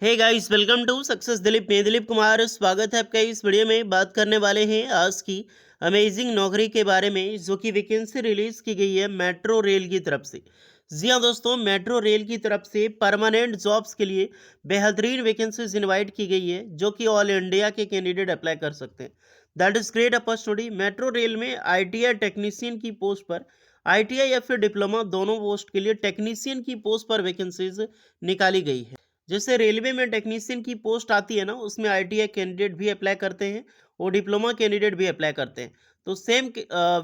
Hey guys, welcome to success Dilip. मैं दिलीप कुमार, स्वागत है आपका इस वीडियो में। बात करने वाले हैं आज की अमेजिंग नौकरी के बारे में, जो कि वैकेंसी रिलीज की गई है मेट्रो रेल की तरफ से। जी हाँ दोस्तों, मेट्रो रेल की तरफ से परमानेंट जॉब्स के लिए बेहतरीन वैकेंसीज इनवाइट की गई है, जो कि ऑल इंडिया के कैंडिडेट अप्लाई कर सकते हैं। That is great opportunity. Metro rail में आईटीआई टेक्नीशियन की पोस्ट पर, आईटीआई या फिर डिप्लोमा दोनों पोस्ट के लिए टेक्नीशियन की पोस्ट पर वैकेंसीज निकाली गई है। जैसे रेलवे में टेक्नीशियन की पोस्ट आती है ना, उसमें आईटीआई कैंडिडेट भी अप्लाई करते हैं और डिप्लोमा कैंडिडेट भी अप्लाई करते हैं। तो सेम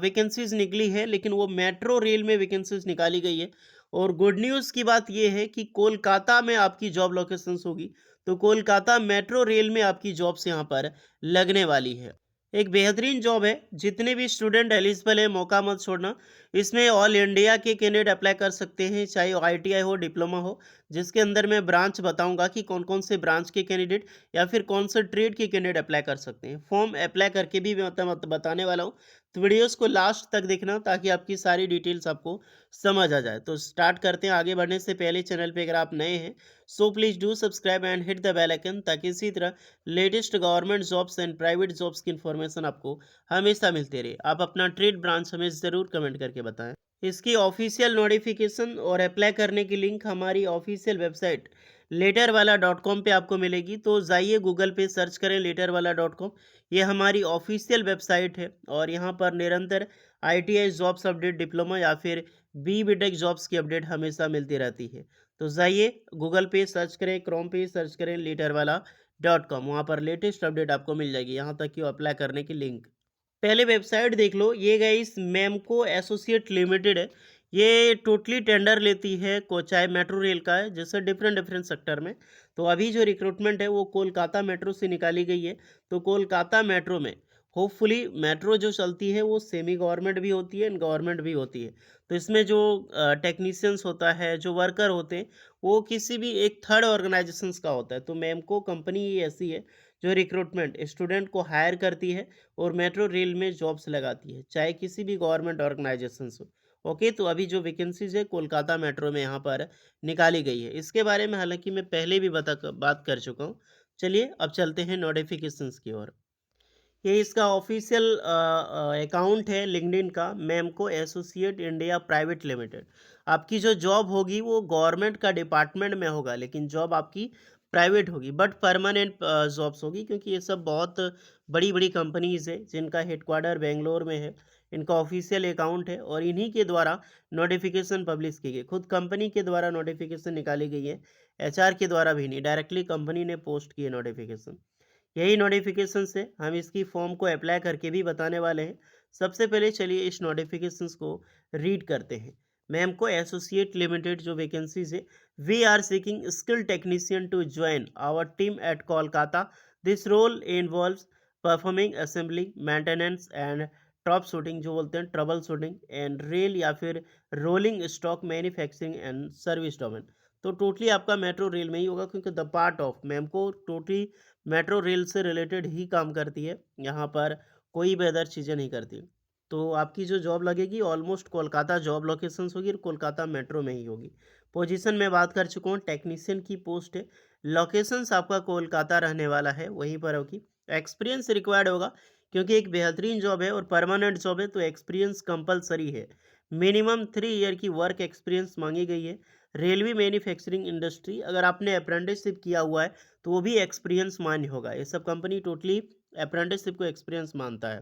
वैकेंसीज निकली है, लेकिन वो मेट्रो रेल में वैकेंसीज निकाली गई है। और गुड न्यूज़ की बात ये है कि कोलकाता में आपकी जॉब लोकेशंस होगी। तो कोलकाता मेट्रो रेल में आपकी जॉब्स यहाँ पर लगने वाली है। एक बेहतरीन जॉब है। जितने भी स्टूडेंट एलिजिबल है, मौका मत छोड़ना। इसमें ऑल इंडिया के कैंडिडेट अप्लाई कर सकते हैं, चाहे आईटीआई हो, डिप्लोमा हो। जिसके अंदर मैं ब्रांच बताऊंगा कि कौन कौन से ब्रांच के कैंडिडेट या फिर कौन से ट्रेड के कैंडिडेट अप्लाई कर सकते हैं। फॉर्म अप्लाई करके भी मैं बताने वाला हूँ। तो वीडियोस को लास्ट तक देखना, ताकि आपकी सारी डिटेल्स आपको समझ आ जाए। तो स्टार्ट करते हैं। आगे बढ़ने से पहले चैनल पे अगर आप नए हैं, so please do subscribe and hit the bell icon, ताकि इसी तरह latest government jobs and private jobs की इन्फॉर्मेशन आपको हमेशा मिलती रहे। आप अपना ट्रेड ब्रांच हमें ज़रूर कमेंट करके बताएं। इसकी ऑफिशियल नोटिफिकेशन और अप्लाई करने की लिंक हमारी ऑफिशियल वेबसाइट लेटरवाला.com पे आपको मिलेगी। तो जाइए, गूगल पे सर्च करें लेटरवाला.com। ये हमारी ऑफिशियल वेबसाइट है और यहाँ पर निरंतर आईटीआई जॉब्स अपडेट, डिप्लोमा या फिर बीटेक जॉब्स की अपडेट हमेशा मिलती रहती है। तो जाइए, गूगल पे सर्च करें, क्रोम पे सर्च करें लेटरवाला.com। वहाँ पर लेटेस्ट अपडेट आपको मिल जाएगी, यहाँ तक कि अप्लाई करने की लिंक। पहले वेबसाइट देख लो। ये गाइस मेमको एसोसिएट लिमिटेड है। ये टोटली टेंडर लेती है को, चाहे मेट्रो रेल का है, जैसे डिफरेंट डिफरेंट सेक्टर में। तो अभी जो रिक्रूटमेंट है वो कोलकाता मेट्रो से निकाली गई है। तो कोलकाता मेट्रो में होपफुली मेट्रो जो चलती है वो सेमी गवर्नमेंट भी होती है एंड गवर्नमेंट भी होती है। तो इसमें जो टेक्नीशियंस होता है, जो वर्कर होते हैं, वो किसी भी एक थर्ड ऑर्गेनाइजेशंस का होता है। तो मेमको कंपनी ही ऐसी है जो रिक्रूटमेंट स्टूडेंट को हायर करती है और मेट्रो रेल में जॉब्स लगाती है, चाहे किसी भी गवर्नमेंट ऑर्गेनाइजेशन हो। ओके, तो अभी जो वैकेंसीज है कोलकाता मेट्रो में यहाँ पर निकाली गई है। इसके बारे में हालांकि मैं पहले भी बात कर चुका हूँ। चलिए अब चलते हैं नोटिफिकेशंस की ओर। ये इसका ऑफिशियल अकाउंट है लिंक्डइन का, मेमको एसोसिएट इंडिया प्राइवेट लिमिटेड। आपकी जो जॉब होगी वो गवर्नमेंट का डिपार्टमेंट में होगा, लेकिन जॉब आपकी प्राइवेट होगी, बट परमानेंट जॉब्स होगी, क्योंकि ये सब बहुत बड़ी बड़ी कंपनीज है जिनका हेडक्वार्टर बेंगलोर में है। इनका ऑफिशियल अकाउंट है और इन्हीं के द्वारा नोटिफिकेशन पब्लिश की गई। खुद कंपनी के द्वारा नोटिफिकेशन निकाली गई है, एचआर के द्वारा भी नहीं, डायरेक्टली कंपनी ने पोस्ट की है नोटिफिकेशन। यही नोटिफिकेशन से हम इसकी फॉर्म को अप्लाई करके भी बताने वाले हैं। सबसे पहले चलिए इस नोटिफिकेशंस को रीड करते हैं। मैम को एसोसिएट लिमिटेड जो वैकेंसीज है, we are seeking skill technician to join our team at Kolkata. This role involves performing assembly, maintenance and top shooting, जो बोलते हैं ट्रबल शूटिंग एंड रेल या फिर rolling stock manufacturing and service domain. तो totally आपका metro rail में ही होगा, क्योंकि द पार्ट ऑफ मैम को टोटली मेट्रो रेल से रिलेटेड ही काम करती है। यहाँ पर कोई भी अदर चीज़ें नहीं करती। तो आपकी जो जॉब लगेगी ऑलमोस्ट कोलकाता जॉब लोकेशंस होगी और कोलकाता मेट्रो में ही होगी। पोजीशन में बात कर चुका हूँ, टेक्नीशियन की पोस्ट है। लोकेशंस आपका कोलकाता रहने वाला है, वहीं पर होगी। एक्सपीरियंस रिक्वायर्ड होगा, क्योंकि एक बेहतरीन जॉब है और परमानेंट जॉब है, तो एक्सपीरियंस कंपलसरी है। मिनिमम 3 ईयर की वर्क एक्सपीरियंस मांगी गई है। रेलवे मैन्युफैक्चरिंग इंडस्ट्री, अगर आपने अप्रेंटिसशिप किया हुआ है तो वो भी एक्सपीरियंस मान्य होगा। ये सब कंपनी टोटली अप्रेंटिसशिप को एक्सपीरियंस मानता है।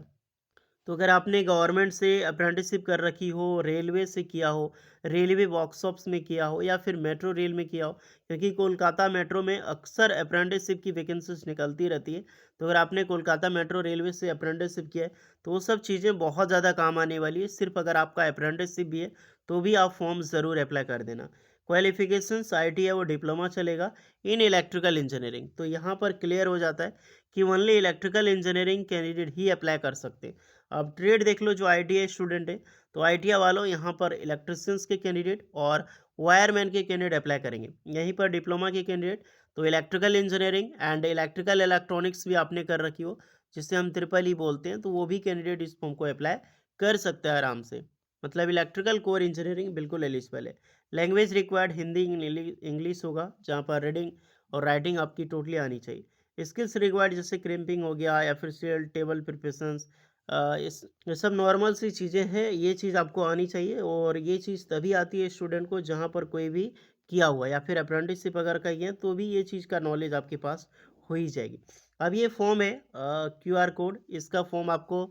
तो अगर आपने गवर्नमेंट से अप्रेंटिसशिप कर रखी हो, रेलवे से किया हो, रेलवे वर्कशॉप्स में किया हो या फिर मेट्रो रेल में किया हो, क्योंकि कोलकाता मेट्रो में अक्सर अप्रेंटिसशिप की वैकेंसीज निकलती रहती है। तो अगर आपने कोलकाता मेट्रो रेलवे से अप्रेंटिसशिप किया है तो वो सब चीज़ें बहुत ज़्यादा काम आने वाली है। सिर्फ अगर आपका अप्रेंटिसशिप भी है तो भी आप फॉर्म ज़रूर अप्लाई कर देना। क्वालिफिकेशंस आईटी है, वो डिप्लोमा चलेगा इन इलेक्ट्रिकल इंजीनियरिंग। तो यहाँ पर क्लियर हो जाता है कि ओनली इलेक्ट्रिकल इंजीनियरिंग कैंडिडेट ही अप्लाई कर सकते हैं। अब ट्रेड देख लो, जो आईटीआई स्टूडेंट है, तो आईटीआई वालों यहाँ पर इलेक्ट्रिशियंस के कैंडिडेट और वायरमैन के कैंडिडेट अप्लाई करेंगे। यहीं पर डिप्लोमा के कैंडिडेट तो electrical engineering and electrical electronics भी आपने कर रखी हो, जिसे हम ट्रिपल ई बोलते हैं, तो वो भी कैंडिडेट इस फॉर्म को अप्लाई कर सकते हैं आराम से। मतलब इलेक्ट्रिकल कोर इंजीनियरिंग बिल्कुल एलिजिबल है। लैंग्वेज रिक्वायर्ड हिंदी इंग्लिश होगा, जहाँ पर रीडिंग और राइटिंग आपकी टोटली आनी चाहिए। स्किल्स रिक्वायर्ड जैसे क्रिम्पिंग हो गया या फिर सेल टेबल प्रिपरेशंस, इस ये सब नॉर्मल सी चीज़ें हैं, ये चीज़ आपको आनी चाहिए और ये चीज़ तभी आती है स्टूडेंट को जहाँ पर कोई भी किया हुआ है या फिर अप्रेंटिसशिप अगर का ही है तो भी ये चीज़ का नॉलेज आपके पास हो ही जाएगी। अब ये फॉर्म है क्यूआर कोड, इसका फॉर्म आपको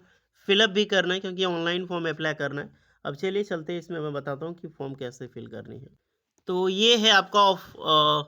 फिलअप भी करना है क्योंकि ऑनलाइन फॉर्म अप्लाई करना है। अब चलिए चलते हैं, इसमें मैं बताता हूँ कि फॉर्म कैसे फिल करनी है। तो ये है आपका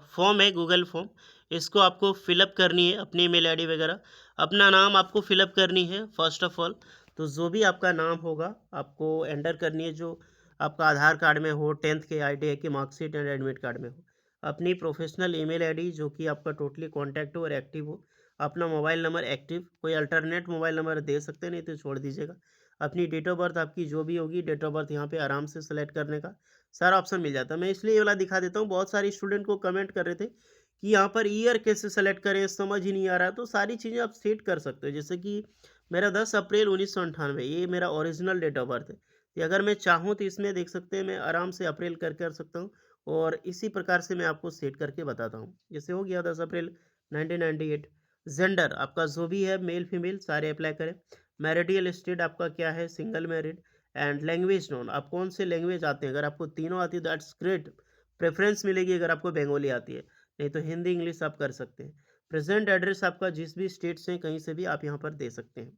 फॉर्म है गूगल फॉर्म, इसको आपको फिलअप करनी है, अपनी ईमेल आईडी वगैरह, अपना नाम आपको फिलअप करनी है फर्स्ट ऑफ ऑल। तो जो भी आपका नाम होगा आपको एंटर करनी है, जो आपका आधार कार्ड में हो, 10th के आईडी की मार्कशीट एंड एडमिट कार्ड में हो, अपनी प्रोफेशनल ईमेल आईडी जो कि आपका टोटली कॉन्टैक्ट हो और एक्टिव हो, अपना मोबाइल नंबर एक्टिव, कोई अल्टरनेट मोबाइल नंबर दे सकते हैं, नहीं तो छोड़ दीजिएगा। अपनी डेट ऑफ बर्थ आपकी जो भी होगी, डेट ऑफ बर्थ यहाँ पे आराम से सेलेक्ट करने का सारा ऑप्शन मिल जाता है। मैं इसलिए ये वाला दिखा देता हूँ, बहुत सारे स्टूडेंट को कमेंट कर रहे थे कि यहाँ पर ईयर कैसे सेलेक्ट करें, समझ ही नहीं आ रहा है। तो सारी चीज़ें आप सेट कर सकते हो, जैसे कि मेरा 10 अप्रैल 1998 ये मेरा ओरिजिनल डेट ऑफ बर्थ है। तो अगर मैं चाहूँ तो इसमें देख सकते हैं, मैं आराम से अप्रैल कर सकता हूँ और इसी प्रकार से मैं आपको सेट करके बताता हूँ। जैसे हो गया 10 अप्रैल 1998। जेंडर आपका जो भी है, मेल फीमेल सारे अप्लाई करें। मैरिडियल स्टेट आपका क्या है, single married. And language known, आप कौन से लैंग्वेज आते हैं, अगर आपको तीनों आती है दैट्स ग्रेट, प्रेफरेंस मिलेगी अगर आपको बंगाली आती है, नहीं तो हिंदी इंग्लिश आप कर सकते हैं। प्रेजेंट एड्रेस आपका जिस भी स्टेट से कहीं से भी आप यहाँ पर दे सकते हैं।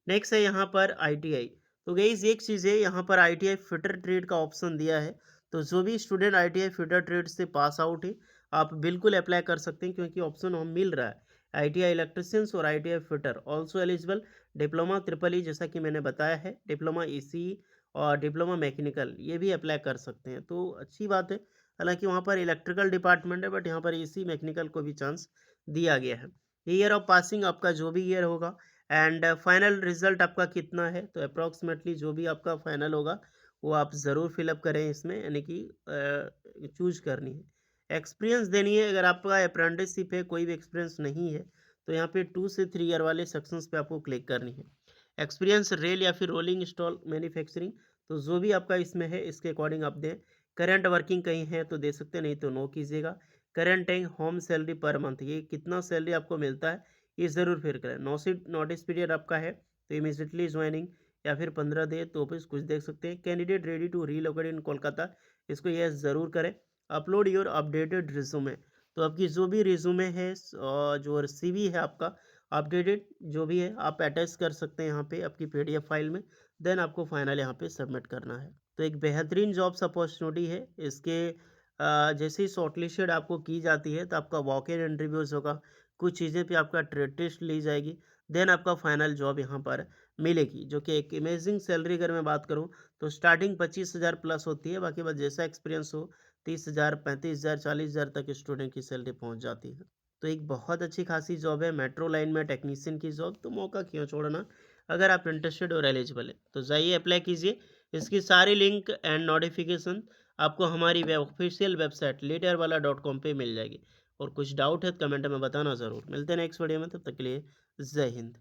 नेक्स्ट है यहाँ पर आईटीआई। तो गाइस एक चीज़ है, यहाँ पर आईटीआई फिटर ट्रेड का ऑप्शन दिया है। तो जो भी स्टूडेंट आईटीआई फिटर ट्रेड से पास आउट है, आप बिल्कुल अप्लाई कर सकते हैं क्योंकि ऑप्शन हम मिल रहा है। आईटीआई इलेक्ट्रिशियंस और ITI fitter also eligible. Diploma triple E जैसा कि मैंने बताया है, डिप्लोमा ईसी और डिप्लोमा मैकेनिकल ये भी अप्लाई कर सकते हैं, तो अच्छी बात है। हालांकि वहाँ पर इलेक्ट्रिकल डिपार्टमेंट है बट यहाँ पर ईसी मैकेनिकल को भी चांस दिया गया है। ईयर ऑफ पासिंग आपका जो भी ईयर होगा एंड फाइनल रिजल्ट आपका कितना है, तो अप्रॉक्सीमेटली जो भी आपका फाइनल होगा वो आप ज़रूर फिलअप करें इसमें, यानी कि चूज करनी है। एक्सपीरियंस देनी है, अगर आपका अप्रेंटिसशिप है, कोई भी एक्सपीरियंस नहीं है, तो यहाँ पे 2 से 3 ईयर वाले सेक्शंस पे आपको क्लिक करनी है। एक्सपीरियंस रेल या फिर रोलिंग स्टॉल मैन्युफैक्चरिंग, तो जो भी आपका इसमें है इसके अकॉर्डिंग आप दें। करंट वर्किंग कहीं है तो दे सकते हैं, नहीं तो नो कीजिएगा। Current and home salary per month, ये कितना सैलरी आपको मिलता है ये ज़रूर फिर करें। नोटिस पीरियड आपका है तो इमीजिएटली ज्वाइनिंग या फिर 15 डे तो ऑफिस कुछ देख सकते हैं। Candidate ready to relocate in Kolkata, इसको यस ज़रूर करें। अपलोड योर अपडेटेड रिज्यूमे, तो आपकी जो भी रिज्यूमे है जो सीवी है आपका अपडेटेड जो भी है आप अटैच कर सकते हैं यहाँ पे आपकी पीडीएफ फाइल में। देन आपको फाइनल यहाँ पे सबमिट करना है। तो एक बेहतरीन जॉब्स अपॉर्चुनिटी है। इसके जैसे ही शॉर्टलिस्टेड आपको की जाती है तो आपका वॉक इन इंटरव्यूज़ होगा, कुछ चीज़ें पे आपका ट्रेड टेस्ट ली जाएगी, देन आपका फाइनल जॉब यहाँ पर मिलेगी, जो कि एक अमेजिंग सैलरी अगर मैं बात करूँ तो स्टार्टिंग 25,000 प्लस होती है। बाकी बस जैसा एक्सपीरियंस हो 30,000 35,000 40,000 तक स्टूडेंट की सैलरी पहुँच जाती है। तो एक बहुत अच्छी खासी जॉब है, मेट्रो लाइन में टेक्नीशियन की जॉब, तो मौका क्यों छोड़ना। अगर आप इंटरेस्टेड और एलिजिबल है तो जाइए अप्लाई कीजिए। इसकी सारी लिंक एंड नोटिफिकेशन आपको हमारी ऑफिशियल वेबसाइट leaderwala.com पे मिल जाएगी। और कुछ डाउट है तो कमेंट में बताना ज़रूर। मिलते हैं नेक्स्ट वीडियो में, तब तक के लिए जय हिंद।